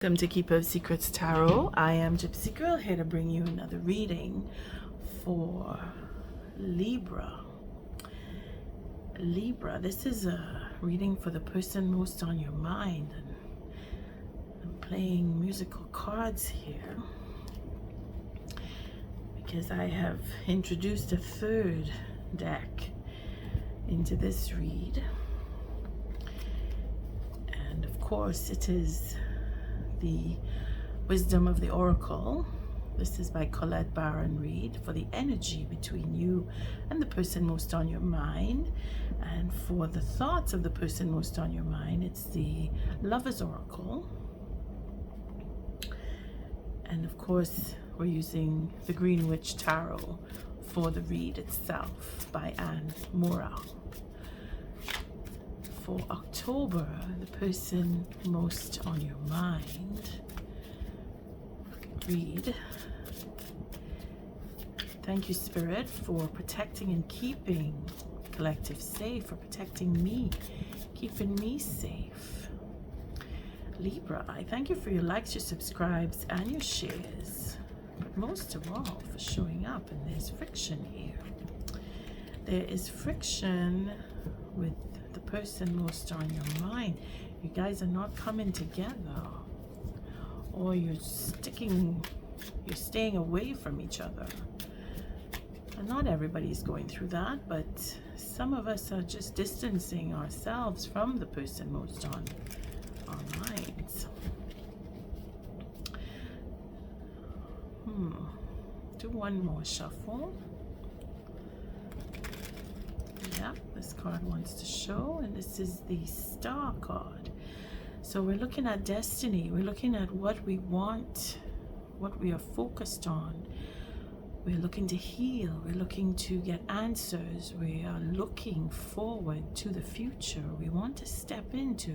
Welcome to Keeper of Secrets Tarot. I am Gypsy Girl, here to bring you another reading for Libra. Libra, this is a reading for the person most on your mind. And I'm playing musical cards here because I have introduced a third deck into this read. And of course it is the Wisdom of the Oracle. This is by Colette Baron-Reid for the energy between you and the person most on your mind. And for the thoughts of the person most on your mind, it's the Lover's Oracle. And of course, we're using the Green Witch Tarot for the read itself by Ann Moura. For October, the person most on your mind, read. Thank you, Spirit, for protecting and keeping the collective safe, for protecting me, keeping me safe. Libra, I thank you for your likes, your subscribes, and your shares, but most of all for showing up. And there's friction here. There is friction with the person most on your mind. You guys are not coming together, or you're staying away from each other. And not everybody's going through that, but some of us are just distancing ourselves from the person most on our minds. Do one more shuffle. Yeah, this card wants to show, and this is the Star card. So we're looking at destiny. We're looking at what we want, what we are focused on. We're looking to heal. We're looking to get answers. We are looking forward to the future. We want to step into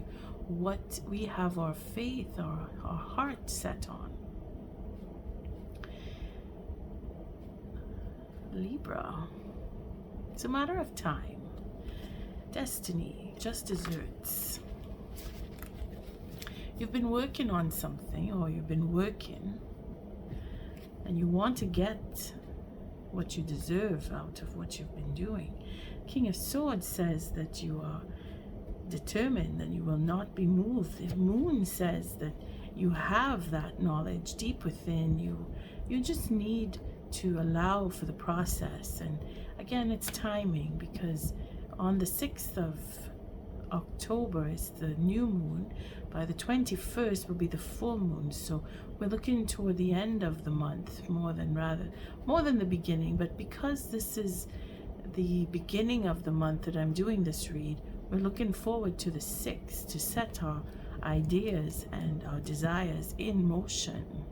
what we have our faith, our heart set on. Libra. It's a matter of time. Destiny, just desserts. You've been working on something, or you've been working, and you want to get what you deserve out of what you've been doing. King of Swords says that you are determined and you will not be moved. The Moon says that you have that knowledge deep within you. You just need to allow for the process. And again, it's timing, because on the 6th of October is the new moon. By the 21st will be the full moon. So we're looking toward the end of the month more than the beginning. But because this is the beginning of the month that I'm doing this read, we're looking forward to the 6th to set our ideas and our desires in motion,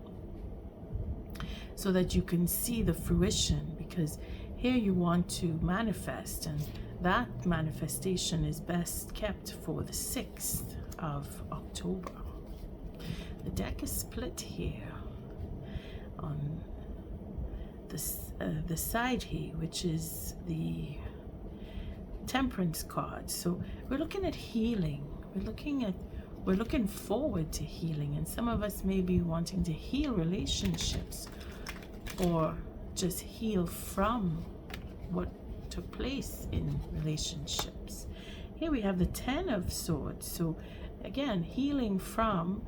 so that you can see the fruition, because here you want to manifest, and that manifestation is best kept for the 6th of October. The deck is split here on the side here, which is the Temperance card. So we're looking at healing. We're looking forward to healing, and some of us may be wanting to heal relationships, or just heal from what took place in relationships. Here we have the Ten of Swords. So again, healing from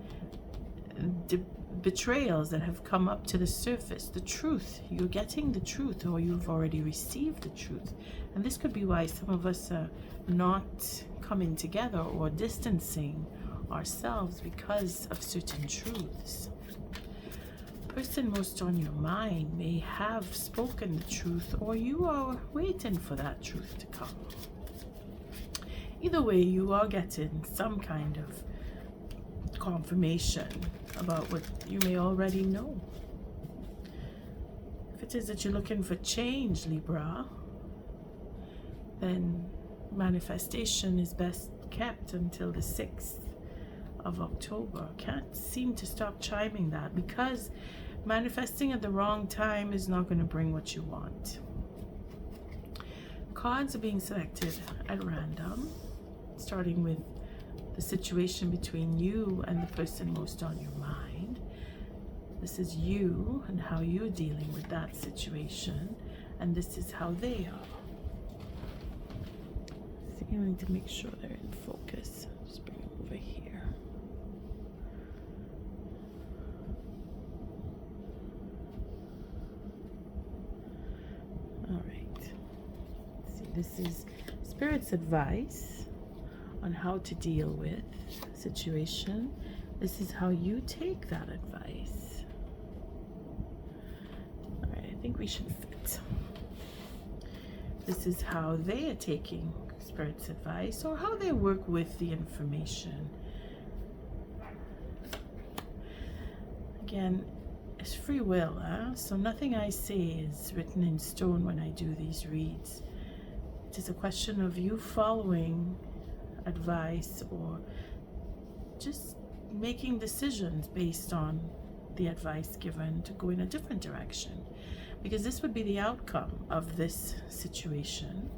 the betrayals that have come up to the surface. The truth, you're getting the truth, or you've already received the truth. And this could be why some of us are not coming together or distancing ourselves, because of certain truths. Person most on your mind may have spoken the truth, or you are waiting for that truth to come. Either way, you are getting some kind of confirmation about what you may already know. If it is that you're looking for change, Libra, then manifestation is best kept until the 6th of October. Can't seem to stop chiming that, because manifesting at the wrong time is not going to bring what you want. Cards are being selected at random, starting with the situation between you and the person most on your mind. This is you and how you're dealing with that situation, and this is how they are. I think I need to make sure they're in focus. Just bring them over here. All right. See, this is Spirit's advice on how to deal with a situation. This is how you take that advice. All right, I think we should fit. This is how they are taking Spirit's advice, or how they work with the information. Again, it's free will, so nothing I say is written in stone when I do these reads. It is a question of you following advice or just making decisions based on the advice given to go in a different direction, because this would be the outcome of this situation.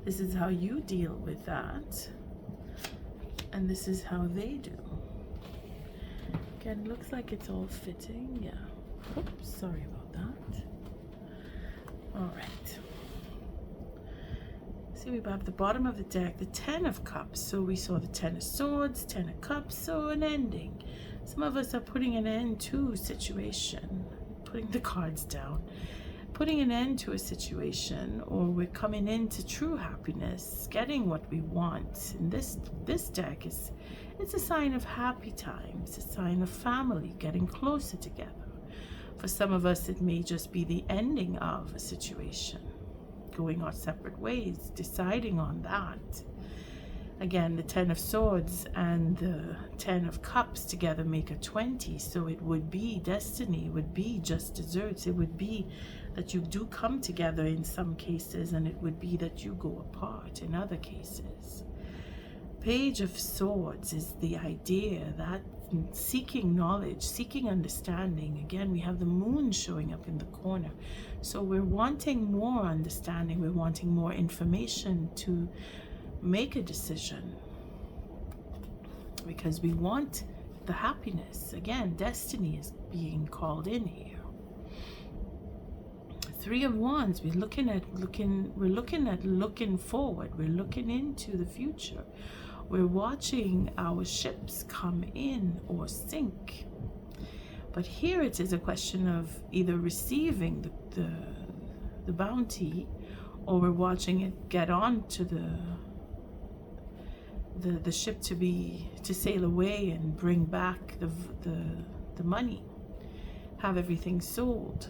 This is how you deal with that, and this is how they do. Again, looks like it's all fitting. Yeah. Oops, sorry about that. All right. See, we have the bottom of the deck, the 10 of Cups. So we saw the 10 of Swords, 10 of Cups, so an ending. Some of us are putting an end to a situation, putting the cards down, putting an end to a situation, or we're coming into true happiness, getting what we want. And this deck it's a sign of happy times, a sign of family getting closer together. For some of us, it may just be the ending of a situation, going our separate ways, deciding on that. Again, the 10 of Swords and the 10 of Cups together make a 20, so it would be destiny, it would be just desserts, it would be that you do come together in some cases, and it would be that you go apart in other cases. Page of Swords is the idea that seeking knowledge, seeking understanding. Again, we have the moon showing up in the corner. So we're wanting more understanding, we're wanting more information to make a decision, because we want the happiness. Again, destiny is being called in here. 3 of Wands, we're looking at looking forward, we're looking into the future. We're watching our ships come in or sink. But here it is a question of either receiving the bounty, or we're watching it get on to the ship to sail away and bring back the money, have everything sold.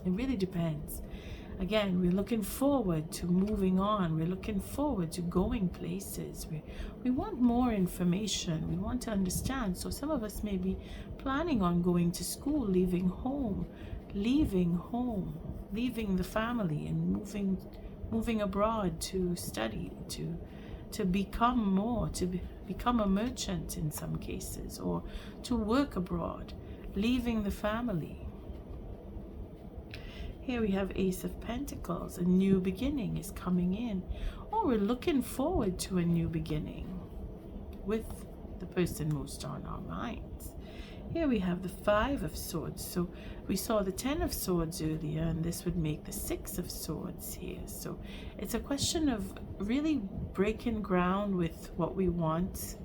It really depends. Again, we're looking forward to moving on. We're looking forward to going places. We want more information. We want to understand. So some of us may be planning on going to school, leaving home, leaving the family, and moving abroad to study, to become more, to become a merchant in some cases, or to work abroad, leaving the family. Here we have Ace of Pentacles. A new beginning is coming in. Or we're looking forward to a new beginning with the person most on our minds. Here we have the 5 of Swords. So we saw the 10 of Swords earlier, and this would make the 6 of Swords here. So it's a question of really breaking ground with what we want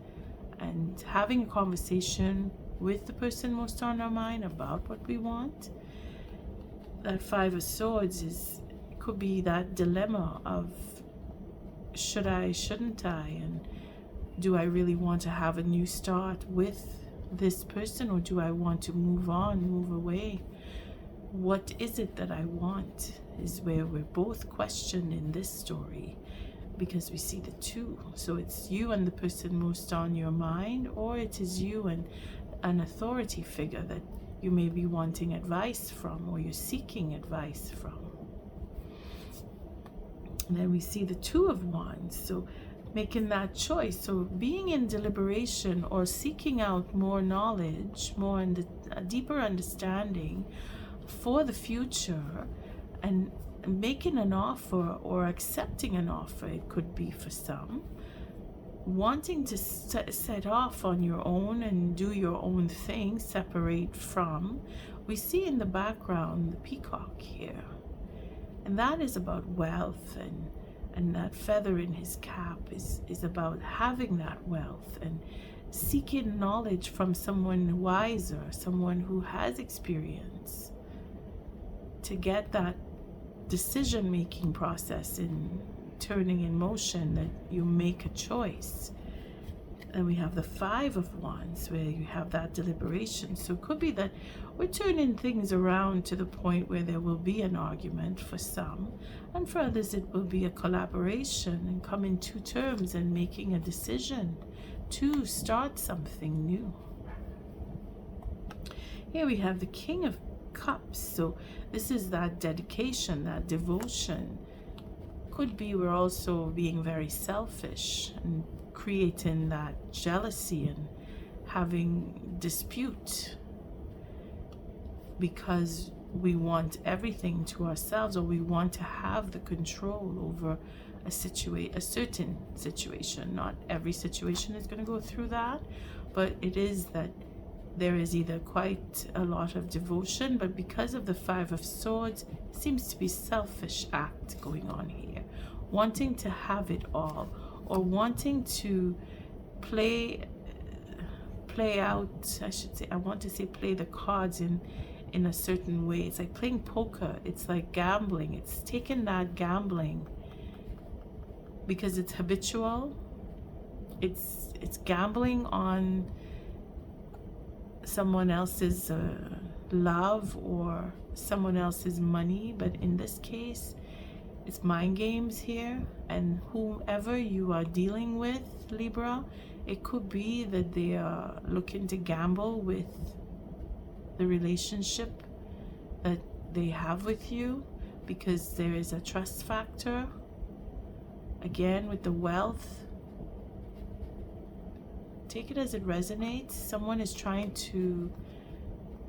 and having a conversation with the person most on our mind about what we want. That 5 of Swords could be that dilemma of should I, shouldn't I, and do I really want to have a new start with this person, or do I want to move on, move away? What is it that I want is where we're both questioned in this story, because we see the 2. So it's you and the person most on your mind, or it is you and an authority figure that you may be wanting advice from, or you're seeking advice from. And then we see the 2 of Wands, so making that choice, so being in deliberation or seeking out more knowledge, more in a deeper understanding for the future, and making an offer or accepting an offer, it could be for some, wanting to set off on your own and do your own thing, separate from. We see in the background the peacock here, and that is about wealth, and that feather in his cap is about having that wealth and seeking knowledge from someone wiser, someone who has experience, to get that decision-making process in turning in motion, that you make a choice. And we have the Five of Wands, where you have that deliberation. So it could be that we're turning things around to the point where there will be an argument for some, and for others it will be a collaboration and coming to terms and making a decision to start something new. Here we have the King of Cups. So this is that dedication, that devotion. Could be we're also being very selfish and creating that jealousy and having dispute because we want everything to ourselves, or we want to have the control over a certain situation. Not every situation is going to go through that, but it is that there is either quite a lot of devotion, but because of the Five of Swords, seems to be selfish act going on here, wanting to have it all, or wanting to play out, I should say, I want to say play the cards in a certain way. It's like playing poker. It's like gambling. It's taking that gambling because it's habitual. It's gambling on someone else's love or someone else's money, but in this case it's mind games here. And whomever you are dealing with, Libra, it could be that they are looking to gamble with the relationship that they have with you, because there is a trust factor. Again, with the wealth, take it as it resonates. Someone is trying to,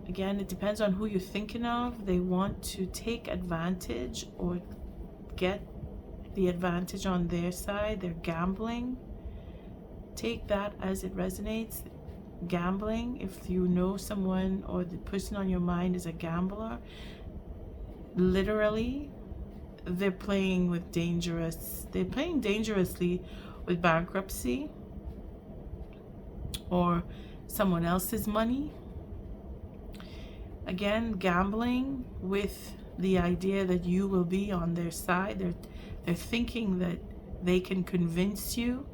again, it depends on who you're thinking of. They want to take advantage or get the advantage on their side. They're gambling. Take that as it resonates. Gambling, if you know someone or the person on your mind is a gambler, literally they're playing dangerously with bankruptcy or someone else's money. Again, gambling with the idea that you will be on their side. They're thinking that they can convince you,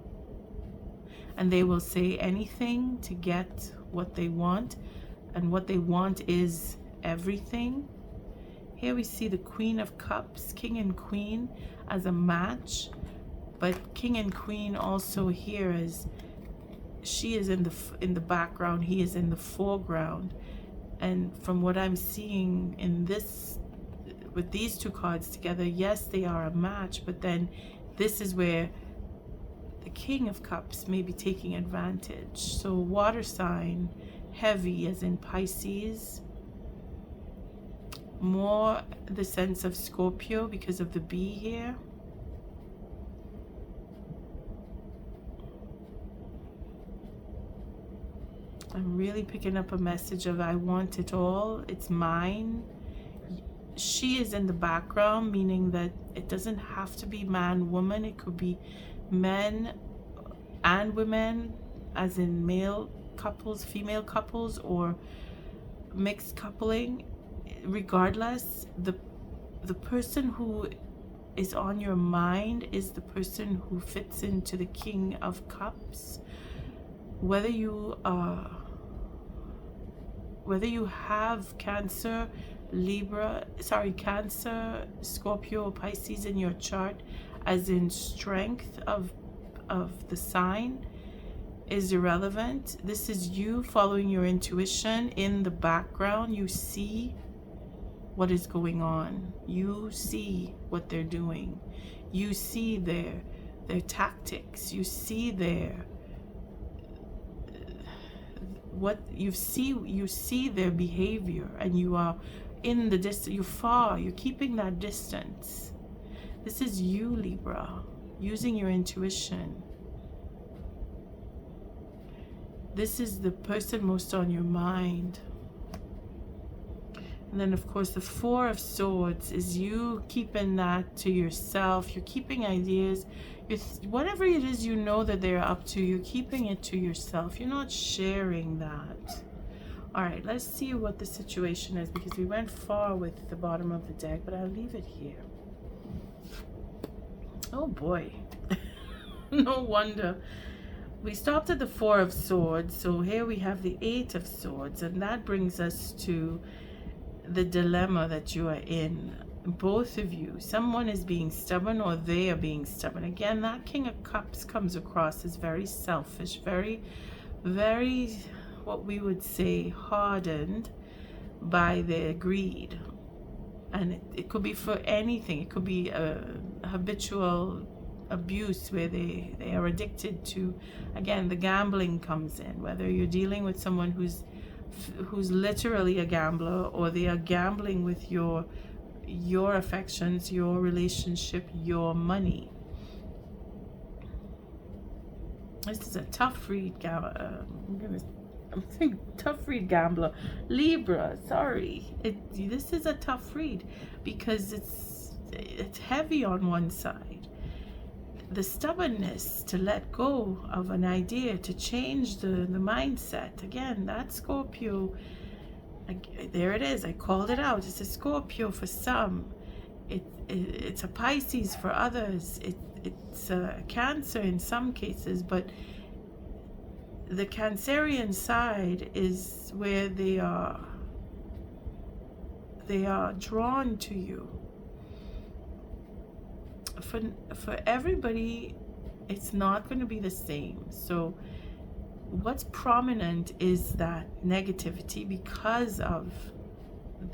and they will say anything to get what they want, and what they want is everything. Here we see the Queen of Cups, King and Queen as a match, but King and Queen also here is, she is in the background, he is in the foreground. And from what I'm seeing in this, with these two cards together, yes, they are a match, but then this is where the King of Cups may be taking advantage. So water sign, heavy as in Pisces, more the sense of Scorpio because of the bee here. I'm really picking up a message of I want it all, it's mine. She is in the background, meaning that it doesn't have to be man, woman. It could be men and women, as in male couples, female couples, or mixed coupling. Regardless, the person who is on your mind is the person who fits into the King of Cups. Whether you have Cancer, Scorpio, or Pisces in your chart, as in strength of the sign, is irrelevant. This is you following your intuition. In the background, you see what is going on. You see what they're doing. You see their tactics. You see you see their behavior, and you are in the distance, you're far, you're keeping that distance. This is you, Libra, using your intuition. This is the person most on your mind. And then, of course, the Four of Swords is you keeping that to yourself. You're keeping ideas. Whatever it is you know that they're up to, you're keeping it to yourself. You're not sharing that. All right, let's see what the situation is, because we went far with the bottom of the deck, but I'll leave it here. Oh, boy. No wonder. We stopped at the Four of Swords, so here we have the Eight of Swords, and that brings us to the dilemma that you are in, both of you. Someone is being stubborn, or they are being stubborn. Again, that King of Cups comes across as very selfish, very, very, what we would say, hardened by their greed. And it could be for anything. It could be a habitual abuse where they are addicted to, again, the gambling comes in, whether you're dealing with someone who's literally a gambler, or they are gambling with your affections, your relationship, your money. This is a tough read, tough read gambler. Libra, sorry. This is a tough read because it's heavy on one side. The stubbornness to let go of an idea, to change the mindset. Again, that Scorpio, there it is. I called it out. It's a Scorpio for some. It's a Pisces for others. It's a Cancer in some cases, but the Cancerian side is where they are drawn to you. For everybody, it's not going to be the same. So what's prominent is that negativity because of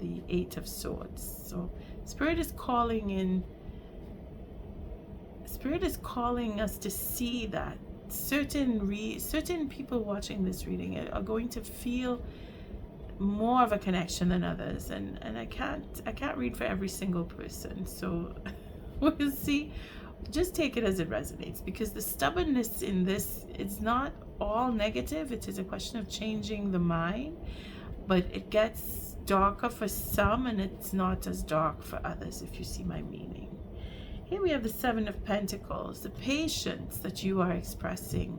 the Eight of Swords. So Spirit is calling us to see that certain people watching this reading are going to feel more of a connection than others, and I can't read for every single person, so we'll see. Just take it as it resonates, because the stubbornness in this, it's not all negative. It is a question of changing the mind, but it gets darker for some and it's not as dark for others, if you see my meaning. Here we have the Seven of Pentacles, the patience that you are expressing.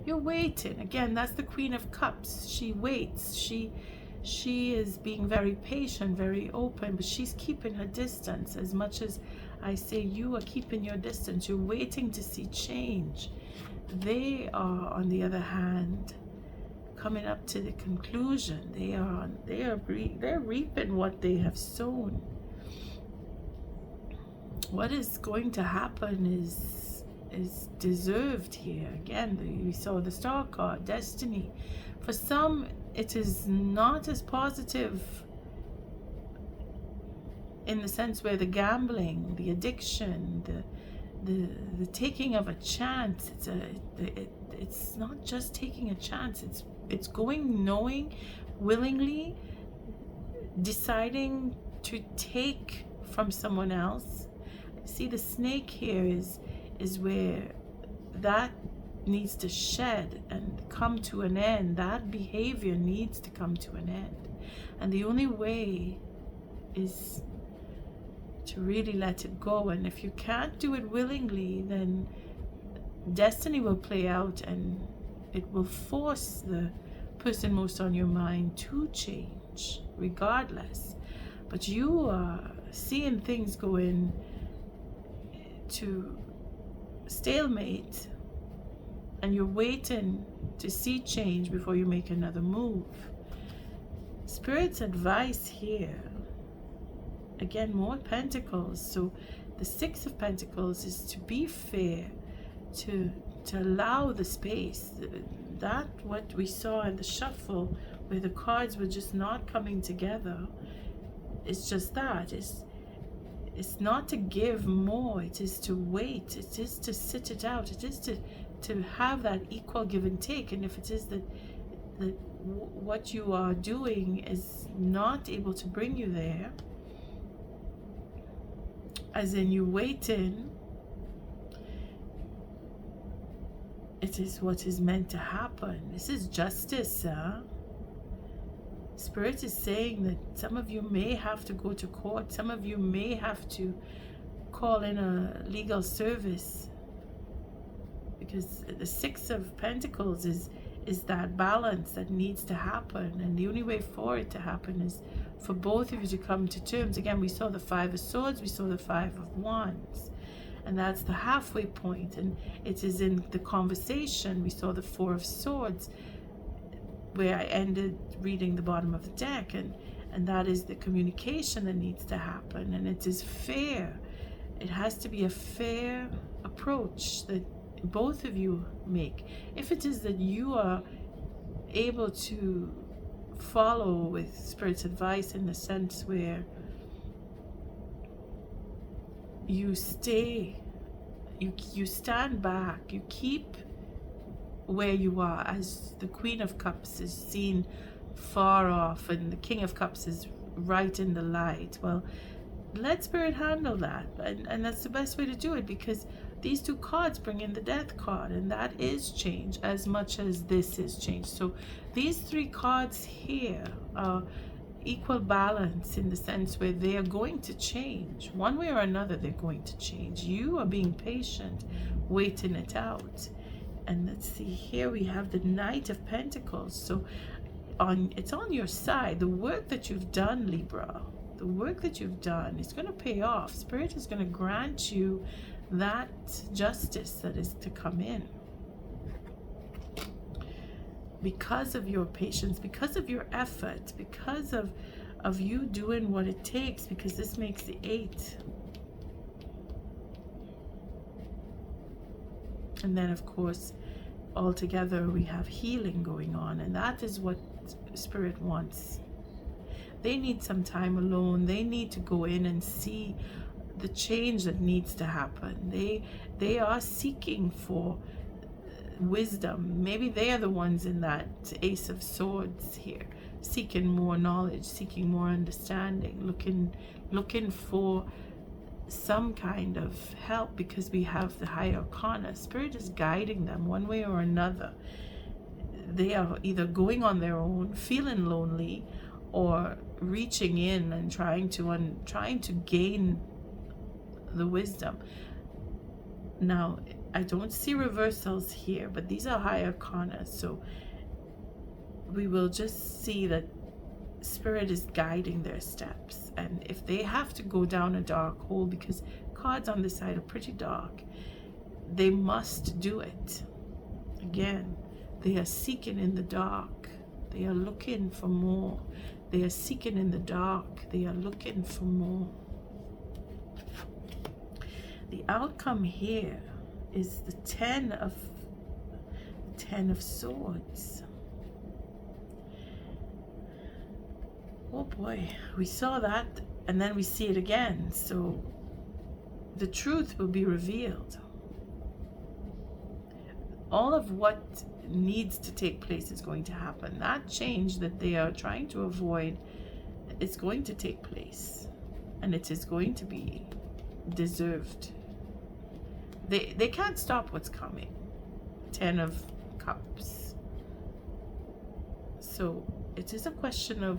You're waiting. Again, that's the Queen of Cups. She waits. She is being very patient, very open, but she's keeping her distance. As much as I say you are keeping your distance, you're waiting to see change. They are, on the other hand, coming up to the conclusion. They're reaping what they have sown. What is going to happen is deserved here. Again, we saw the Star card, destiny. For some, it is not as positive in the sense where the gambling, the addiction, the taking of a chance, it's not just taking a chance, it's going, knowing, willingly deciding to take from someone else. See, the snake here is where that needs to shed and come to an end. That behavior needs to come to an end, and the only way is to really let it go. And if you can't do it willingly, then destiny will play out and it will force the person most on your mind to change regardless. But you are seeing things go in to stalemate, and you're waiting to see change before you make another move. Spirit's advice here, again, more pentacles. So the Six of Pentacles is to be fair, to allow the space. That what we saw in the shuffle, where the cards were just not coming together, it's just that. It's not to give more, it is to wait, it is to sit it out, it is to have that equal give and take. And if it is that that what you are doing is not able to bring you there, as in you waiting. It is what is meant to happen. This is justice, Spirit is saying that some of you may have to go to court. Some of you may have to call in a legal service, because the Six of Pentacles is that balance that needs to happen, and the only way for it to happen is for both of you to come to terms. Again, we saw the Five of Swords, we saw the Five of Wands, and that's the halfway point, and it is in the conversation. We saw the Four of Swords, where I ended reading the bottom of the deck, and that is the communication that needs to happen, and it is fair. It has to be a fair approach that both of you make. If it is that you are able to follow with Spirit's advice in the sense where you stay, you stand back, you keep where you are, as the Queen of Cups is seen far off and the King of Cups is right in the light. Well, let Spirit handle that, and that's the best way to do it, because these two cards bring in the Death card, and that is change as much as this is change. So these three cards here are equal balance in the sense where they are going to change. One way or another, they're going to change. You are being patient, waiting it out. And let's see, here we have the Knight of Pentacles. So it's on your side. The work that you've done, Libra, the work that you've done is going to pay off. Spirit is going to grant you that justice that is to come in. Because of your patience, because of your effort, because of you doing what it takes, because this makes the 8. And then, of course, all together we have healing going on, and that is what Spirit wants. They need some time alone. They need to go in and see the change that needs to happen. They are seeking for wisdom. Maybe they are the ones in that Ace of Swords here, seeking more knowledge, seeking more understanding, looking for some kind of help, because we have the High Arcana. Spirit is guiding them one way or another. They are either going on their own, feeling lonely, or reaching in and trying to gain the wisdom. Now, I don't see reversals here, but these are High Arcana, so we will just see that Spirit is guiding their steps. And if they have to go down a dark hole, because cards on this side are pretty dark, they must do it. Again, they are seeking in the dark. They are looking for more. They are seeking in the dark. They are looking for more. The outcome here is the Ten of Swords. Oh boy, we saw that, and then we see it again. So the truth will be revealed. All of what needs to take place is going to happen. That change that they are trying to avoid is going to take place, and it is going to be deserved. They can't stop what's coming. 10 of Cups. So it is a question of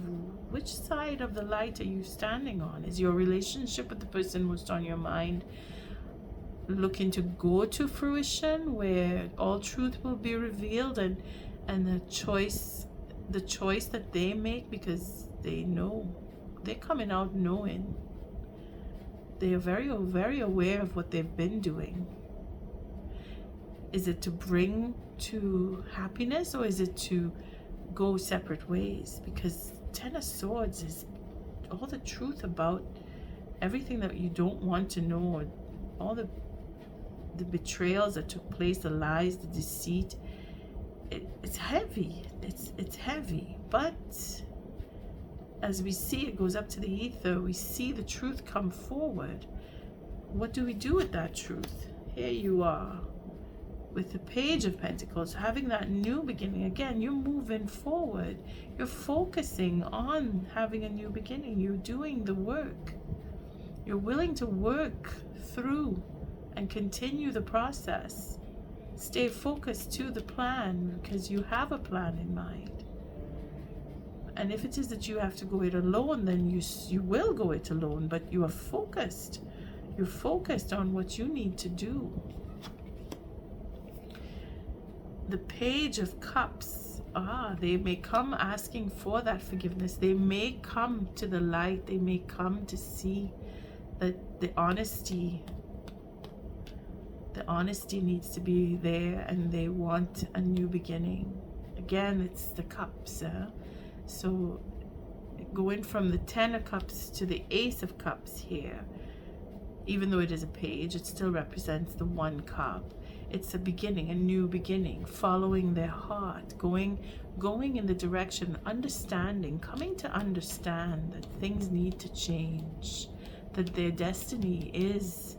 which side of the light are you standing on? Is your relationship with the person most on your mind looking to go to fruition, where all truth will be revealed, and the choice that they make, because they know, they're coming out knowing, they are very, very aware of what they've been doing. Is it to bring to happiness, or is it to go separate ways? Because 10 of Swords is all the truth about everything that you don't want to know, all the betrayals that took place, the lies, the deceit. It's heavy. It's heavy. But as we see it goes up to the ether, we see the truth come forward. What do we do with that truth? Here you are. with the Page of Pentacles, having that new beginning. Again, you're moving forward. You're focusing on having a new beginning. You're doing the work. You're willing to work through and continue the process. Stay focused to the plan, because you have a plan in mind. And if it is that you have to go it alone, then you will go it alone, but you are focused. You're focused on what you need to do. The Page of Cups, they may come asking for that forgiveness. They may come to the light. They may come to see that the honesty needs to be there, and they want a new beginning. Again, it's the Cups. So going from the Ten of Cups to the Ace of Cups here, even though it is a page, it still represents the one cup. It's a beginning, a new beginning, following their heart, going in the direction, understanding, coming to understand that things need to change, that their destiny is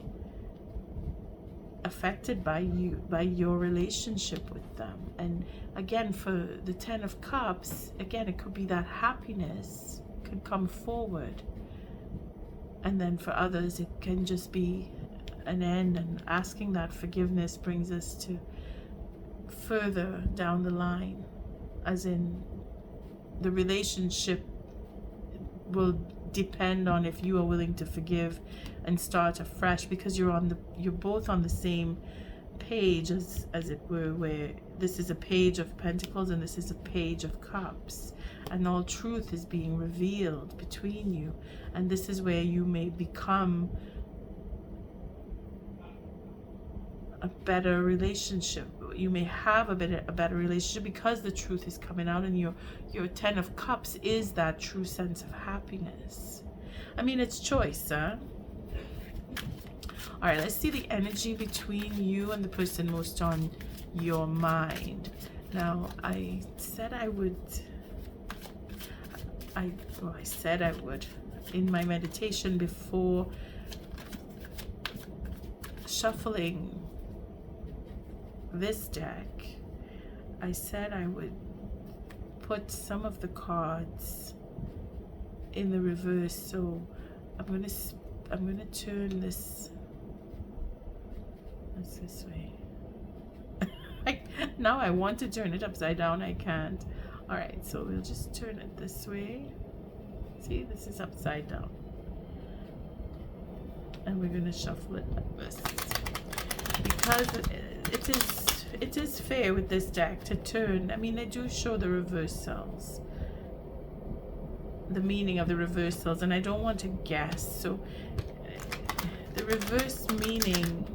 affected by you, by your relationship with them. And again, for the Ten of Cups, again, it could be that happiness could come forward. And then for others, it can just be an end, and asking that forgiveness brings us to further down the line, as in the relationship will depend on if you are willing to forgive and start afresh, because you're both on the same page, as it were, where this is a Page of Pentacles and this is a Page of Cups, and all truth is being revealed between you. And this is where you may become a better relationship. You may have a better relationship, because the truth is coming out, and your Ten of Cups is that true sense of happiness. I mean, it's choice, huh? All right, let's see the energy between you and the person most on your mind. Now, I said I would in my meditation before shuffling this deck. I said I would put some of the cards in the reverse, so I'm gonna turn this way. Now I want to turn it upside down, I can't. All right, so we'll just turn it this way. See, this is upside down, and we're gonna shuffle it like this, because it is fair with this deck to turn. I mean, they do show the reversals, the meaning of the reversals, and I don't want to guess. So the reverse meaning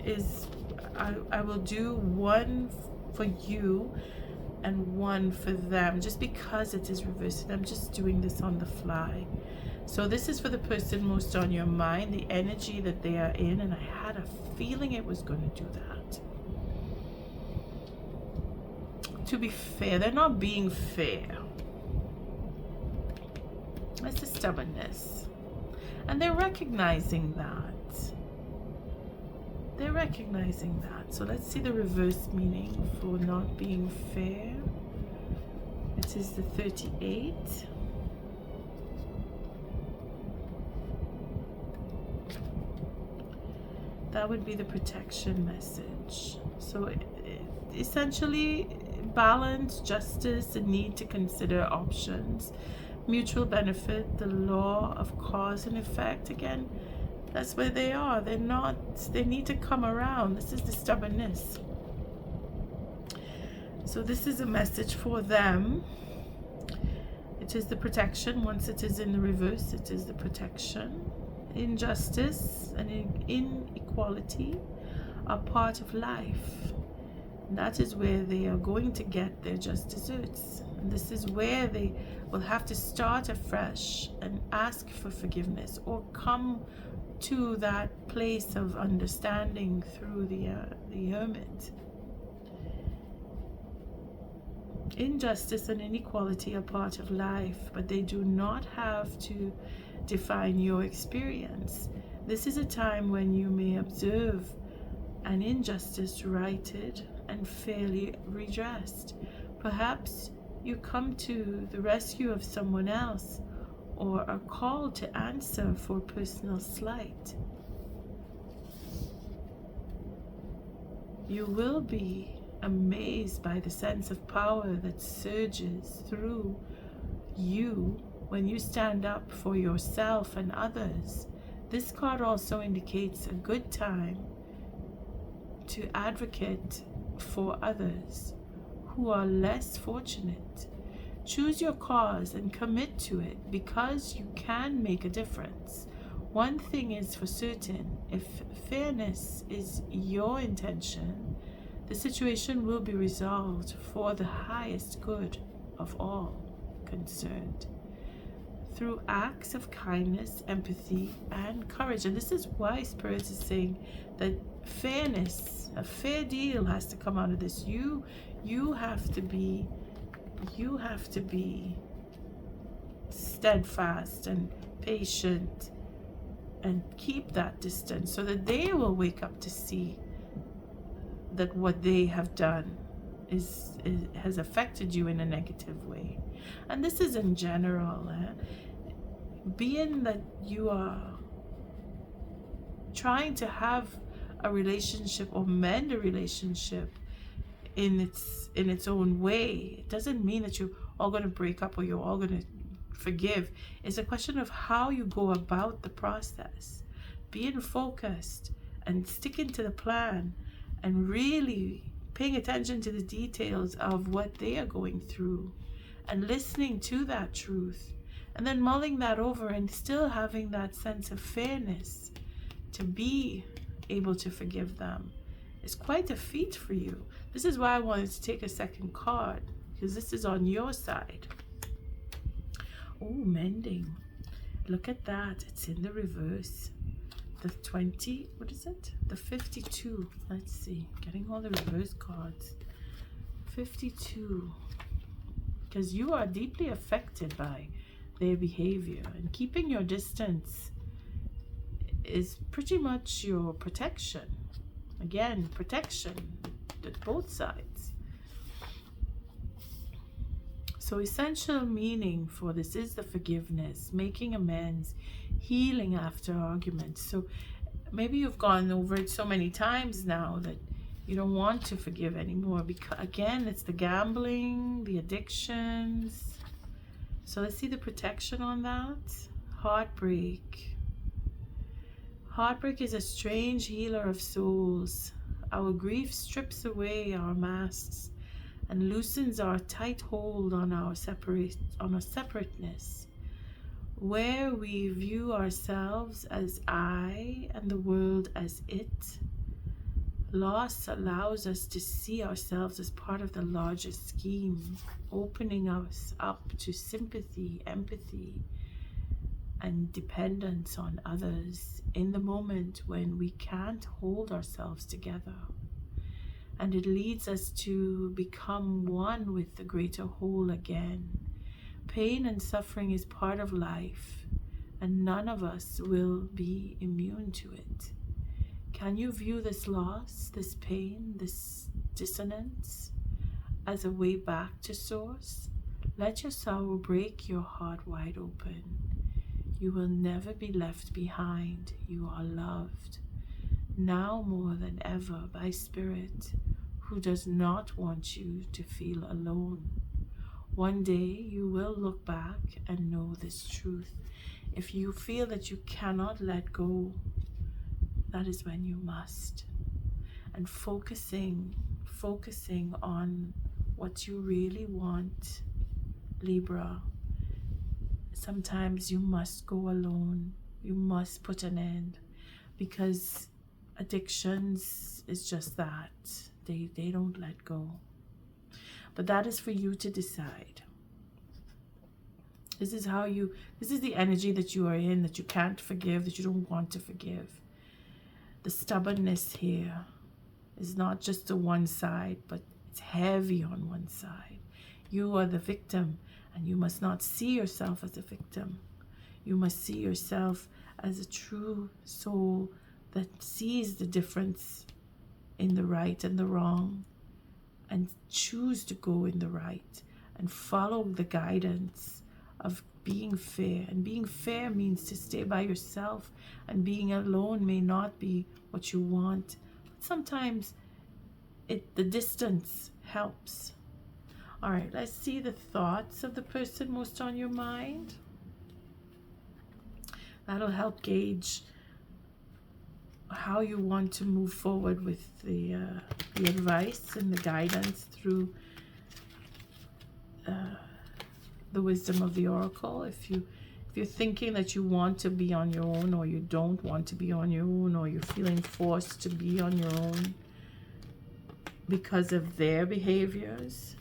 is, I will do one for you and one for them, just because it is reversed. I'm just doing this on the fly. So this is for the person most on your mind, the energy that they are in, and I had a feeling it was going to do that. To be fair, they're not being fair. It's the stubbornness, and they're recognizing that. They're recognizing that. So let's see the reverse meaning for not being fair. It is the 38. That would be the protection message. So essentially, balance, justice, the need to consider options, mutual benefit, the law of cause and effect. Again, that's where they are. They need to come around. This is the stubbornness. So this is a message for them. It is the protection. Once it is in the reverse, it is the protection. Injustice and inequality are part of life. And that is where they are going to get their just desserts. And this is where they will have to start afresh and ask for forgiveness, or come to that place of understanding through the Hermit. Injustice and inequality are part of life, but they do not have to define your experience. This is a time when you may observe and injustice righted and fairly redressed. Perhaps you come to the rescue of someone else, or are called to answer for personal slight. You will be amazed by the sense of power that surges through you when you stand up for yourself and others. This card also indicates a good time to advocate for others who are less fortunate. Choose your cause and commit to it, because you can make a difference. One thing is for certain: if fairness is your intention, the situation will be resolved for the highest good of all concerned, through acts of kindness, empathy, and courage. And this is why Spirit is saying that fairness, a fair deal, has to come out of this. You have to be steadfast and patient, and keep that distance, so that they will wake up to see that what they have done has affected you in a negative way. And this is in general. Being that you are trying to have a relationship or mend a relationship in its own way, it doesn't mean that you're all going to break up or you're all going to forgive. It's a question of how you go about the process, being focused and sticking to the plan, and really paying attention to the details of what they are going through, and listening to that truth, and then mulling that over, and still having that sense of fairness to be able to forgive them. It's quite a feat for you. This is why I wanted to take a second card, because this is on your side. Oh, mending. Look at that. It's in the reverse. The 20, what is it? The 52. Let's see. Getting all the reverse cards. 52. Because you are deeply affected by their behavior, and keeping your distance is pretty much your protection. Again, protection at both sides. So essential meaning for this is the forgiveness, making amends, healing after arguments. So maybe you've gone over it so many times now that you don't want to forgive anymore, because again, it's the gambling, the addictions. So let's see the protection on that. Heartbreak. Heartbreak is a strange healer of souls. Our grief strips away our masks and loosens our tight hold on our separateness, where we view ourselves as I and the world as it. Loss allows us to see ourselves as part of the larger scheme, opening us up to sympathy, empathy, and dependence on others in the moment when we can't hold ourselves together. And it leads us to become one with the greater whole again. Pain and suffering is part of life, and none of us will be immune to it. Can you view this loss, this pain, this dissonance as a way back to source? Let your sorrow break your heart wide open. You will never be left behind. You are loved, now more than ever, by Spirit, who does not want you to feel alone. One day you will look back and know this truth. If you feel that you cannot let go, that is when you must. And focusing on what you really want, Libra. Sometimes you must go alone. You must put an end, because addictions is just that. They don't let go. But that is for you to decide. This is the energy that you are in, that you can't forgive, that you don't want to forgive. The stubbornness here is not just the one side, but it's heavy on one side. You are the victim, and you must not see yourself as a victim. You must see yourself as a true soul that sees the difference in the right and the wrong, and choose to go in the right and follow the guidance of being fair. And being fair means to stay by yourself, and being alone may not be what you want. But sometimes the distance helps. All right, let's see the thoughts of the person most on your mind. That'll help gauge how you want to move forward with the advice and the guidance through the wisdom of the oracle. If you're thinking that you want to be on your own, or you don't want to be on your own, or you're feeling forced to be on your own because of their behaviors,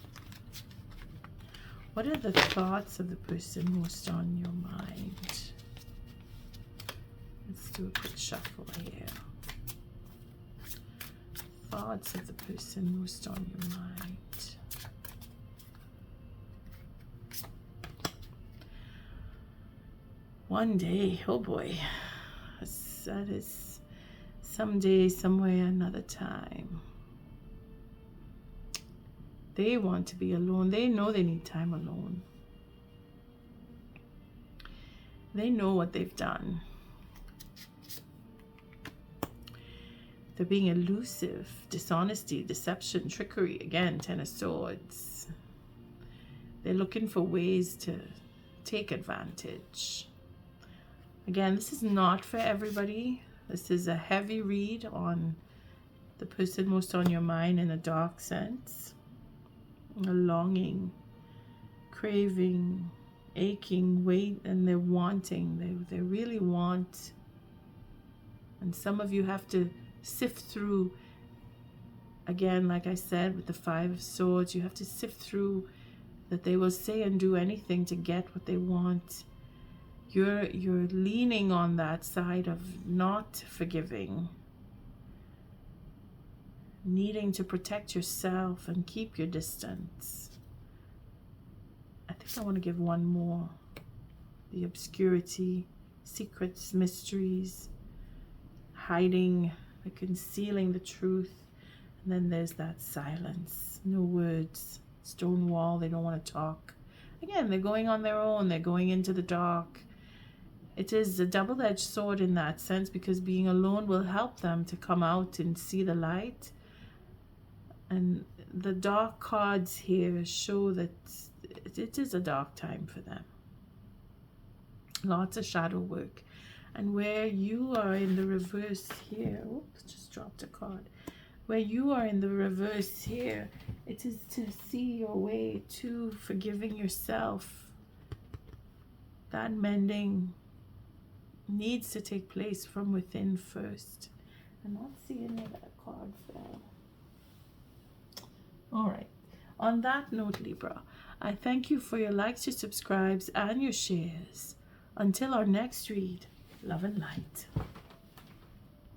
what are the thoughts of the person most on your mind? Let's do a quick shuffle here. Thoughts of the person most on your mind. One day, oh boy, that is someday, somewhere, another time. They want to be alone. They know they need time alone. They know what they've done. They're being elusive, dishonesty, deception, trickery. Again, Ten of Swords. They're looking for ways to take advantage. Again, this is not for everybody. This is a heavy read on the person most on your mind in a dark sense. A longing, craving, aching, wait, and they're wanting. They really want. And some of you have to sift through, again, like I said, with the Five of Swords, you have to sift through that they will say and do anything to get what they want. You're leaning on that side of not forgiving, needing to protect yourself and keep your distance. I think I want to give one more. The obscurity, secrets, mysteries, hiding, the concealing the truth. And then there's that silence, no words, stone wall, they don't want to talk. Again, they're going on their own, they're going into the dark. It is a double-edged sword in that sense, because being alone will help them to come out and see the light. And the dark cards here show that it is a dark time for them. Lots of shadow work. And where you are in the reverse here, oops, just dropped a card. Where you are in the reverse here, it is to see your way to forgiving yourself. That mending needs to take place from within first. I'm not seeing where that card fell. All right. On that note, Libra, I thank you for your likes, your subscribes, and your shares. Until our next read, love and light.